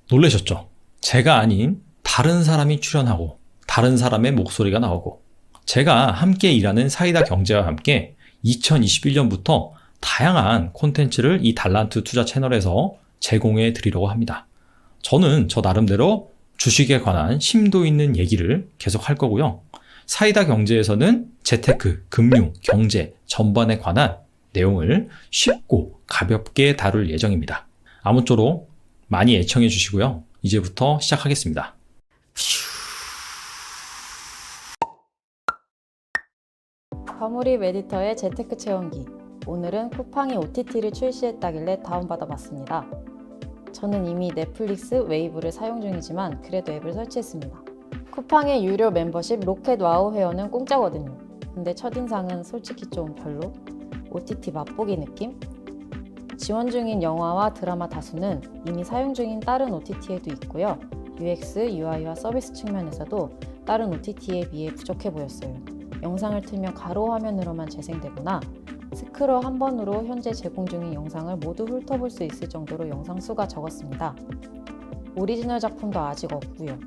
놀라셨죠? 제가 아닌 다른 사람이 출연하고 다른 사람의 목소리가 나오고 제가 함께 일하는 사이다 경제와 함께 2021년부터 다양한 콘텐츠를 이 달란트 투자 채널에서 제공해 드리려고 합니다. 저는 저 나름대로 주식에 관한 심도 있는 얘기를 계속 할 거고요. 사이다 경제에서는 재테크, 금융, 경제 전반에 관한 내용을 쉽고 가볍게 다룰 예정입니다. 아무쪼록 많이 애청해 주시고요. 이제부터 시작하겠습니다. 과몰입 에디터의 재테크 체험기. 오늘은 쿠팡이 OTT를 출시했다길래 다운받아 봤습니다. 저는 이미 넷플릭스, 웨이브를 사용 중이지만 그래도 앱을 설치했습니다. 쿠팡의 유료 멤버십 로켓 와우 회원은 공짜거든요. 근데 첫인상은 솔직히 좀 별로? OTT 맛보기 느낌? 지원 중인 영화와 드라마 다수는 이미 사용 중인 다른 OTT에도 있고요. UX, UI와 서비스 측면에서도 다른 OTT에 비해 부족해 보였어요. 영상을 틀면 가로 화면으로만 재생되거나 스크롤 한 번으로 현재 제공 중인 영상을 모두 훑어볼 수 있을 정도로 영상 수가 적었습니다. 오리지널 작품도 아직 없고요.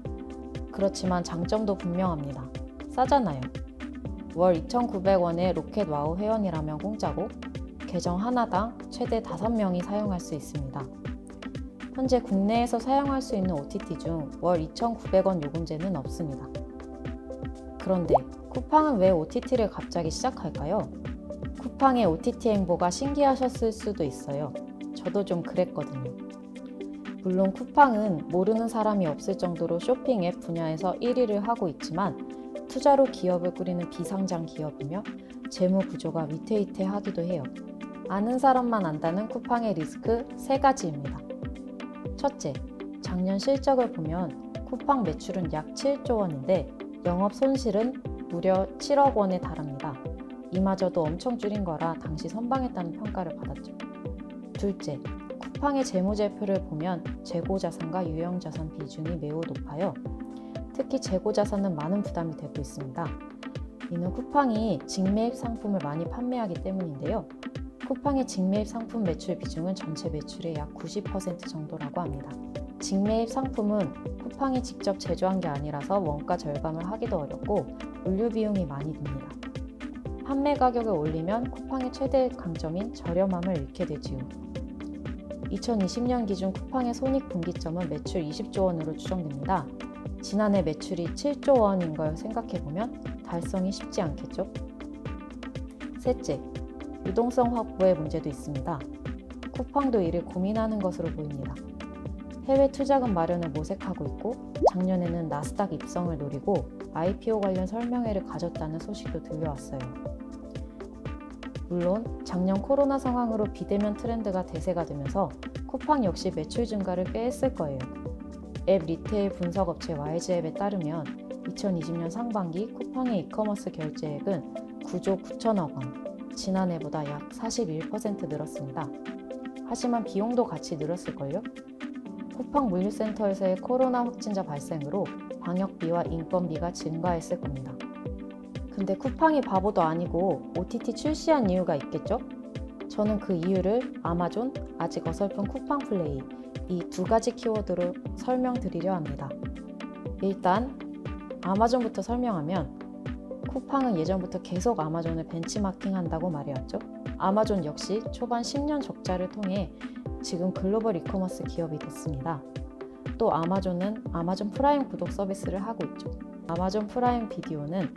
그렇지만 장점도 분명합니다. 싸잖아요. 월 2,900원에 로켓 와우 회원이라면 공짜고 계정 하나당 최대 5명이 사용할 수 있습니다. 현재 국내에서 사용할 수 있는 OTT 중 월 2,900원 요금제는 없습니다. 그런데 쿠팡은 왜 OTT를 갑자기 시작할까요? 쿠팡의 OTT 행보가 신기하셨을 수도 있어요. 저도 좀 그랬거든요. 물론 쿠팡은 모르는 사람이 없을 정도로 쇼핑 앱 분야에서 1위를 하고 있지만 투자로 기업을 꾸리는 비상장 기업이며 재무 구조가 위태위태하기도 해요. 아는 사람만 안다는 쿠팡의 리스크 3가지입니다. 첫째, 작년 실적을 보면 쿠팡 매출은 약 7조 원인데 영업 손실은 무려 7억 원에 달합니다. 이마저도 엄청 줄인 거라 당시 선방했다는 평가를 받았죠. 둘째, 쿠팡의 재무제표를 보면 재고자산과 유형자산 비중이 매우 높아요. 특히 재고자산은 많은 부담이 되고 있습니다. 이는 쿠팡이 직매입 상품을 많이 판매하기 때문인데요. 쿠팡의 직매입 상품 매출 비중은 전체 매출의 약 90% 정도라고 합니다. 직매입 상품은 쿠팡이 직접 제조한 게 아니라서 원가 절감을 하기도 어렵고 물류 비용이 많이 듭니다. 판매 가격을 올리면 쿠팡의 최대 강점인 저렴함을 잃게 되지요. 2020년 기준 쿠팡의 손익분기점은 매출 20조 원으로 추정됩니다. 지난해 매출이 7조 원인 걸 생각해보면 달성이 쉽지 않겠죠? 셋째, 유동성 확보의 문제도 있습니다. 쿠팡도 이를 고민하는 것으로 보입니다. 해외 투자금 마련을 모색하고 있고 작년에는 나스닥 입성을 노리고 IPO 관련 설명회를 가졌다는 소식도 들려왔어요. 물론 작년 코로나 상황으로 비대면 트렌드가 대세가 되면서 쿠팡 역시 매출 증가를 꽤 했을 거예요. 앱 리테일 분석업체 YG앱에 따르면 2020년 상반기 쿠팡의 이커머스 결제액은 9조 9천억 원, 지난해보다 약 41% 늘었습니다. 하지만 비용도 같이 늘었을걸요? 쿠팡 물류센터에서의 코로나 확진자 발생으로 방역비와 인건비가 증가했을 겁니다. 근데 쿠팡이 바보도 아니고 OTT 출시한 이유가 있겠죠? 저는 그 이유를 아마존, 아직 어설픈 쿠팡 플레이, 이 2가지 키워드로 설명드리려 합니다. 일단 아마존부터 설명하면 쿠팡은 예전부터 계속 아마존을 벤치마킹 한다고 말해왔죠. 아마존 역시 초반 10년 적자를 통해 지금 글로벌 이커머스 기업이 됐습니다. 또 아마존은 아마존 프라임 구독 서비스를 하고 있죠. 아마존 프라임 비디오는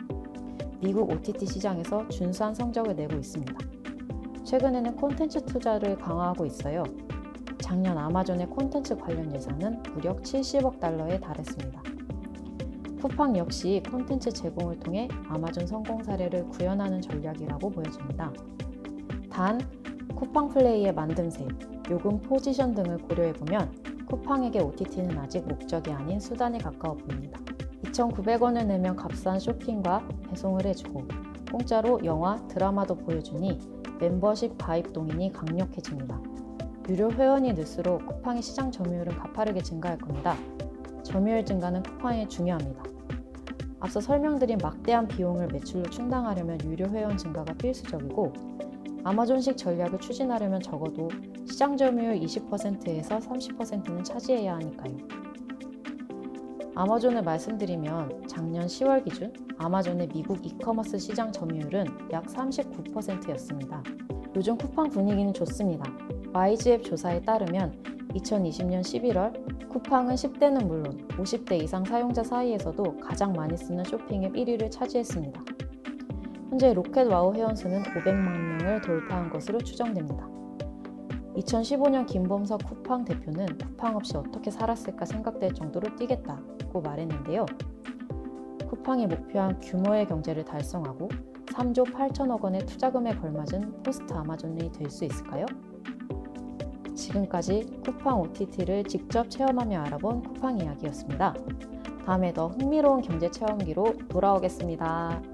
미국 OTT 시장에서 준수한 성적을 내고 있습니다. 최근에는 콘텐츠 투자를 강화하고 있어요. 작년 아마존의 콘텐츠 관련 예산은 무려 70억 달러에 달했습니다. 쿠팡 역시 콘텐츠 제공을 통해 아마존 성공 사례를 구현하는 전략이라고 보여집니다. 단, 쿠팡 플레이의 만듦새, 요금 포지션 등을 고려해보면 쿠팡에게 OTT는 아직 목적이 아닌 수단에 가까워 보입니다. 2,900원을 내면 값싼 쇼핑과 배송을 해주고 공짜로 영화, 드라마도 보여주니 멤버십 가입 동인이 강력해집니다. 유료 회원이 늘수록 쿠팡의 시장 점유율은 가파르게 증가할 겁니다. 점유율 증가는 쿠팡에 중요합니다. 앞서 설명드린 막대한 비용을 매출로 충당하려면 유료 회원 증가가 필수적이고 아마존식 전략을 추진하려면 적어도 시장 점유율 20%에서 30%는 차지해야 하니까요. 아마존을 말씀드리면 작년 10월 기준 아마존의 미국 이커머스 시장 점유율은 약 39%였습니다. 요즘 쿠팡 분위기는 좋습니다. YG앱 조사에 따르면 2020년 11월 쿠팡은 10대는 물론 50대 이상 사용자 사이에서도 가장 많이 쓰는 쇼핑앱 1위를 차지했습니다. 현재 로켓와우 회원수는 500만 명을 돌파한 것으로 추정됩니다. 2015년 김범석 쿠팡 대표는 쿠팡 없이 어떻게 살았을까 생각될 정도로 뛰겠다고 말했는데요. 쿠팡이 목표한 규모의 경제를 달성하고 3조 8천억 원의 투자금에 걸맞은 포스트 아마존이 될 수 있을까요? 지금까지 쿠팡 OTT를 직접 체험하며 알아본 쿠팡 이야기였습니다. 다음에 더 흥미로운 경제 체험기로 돌아오겠습니다.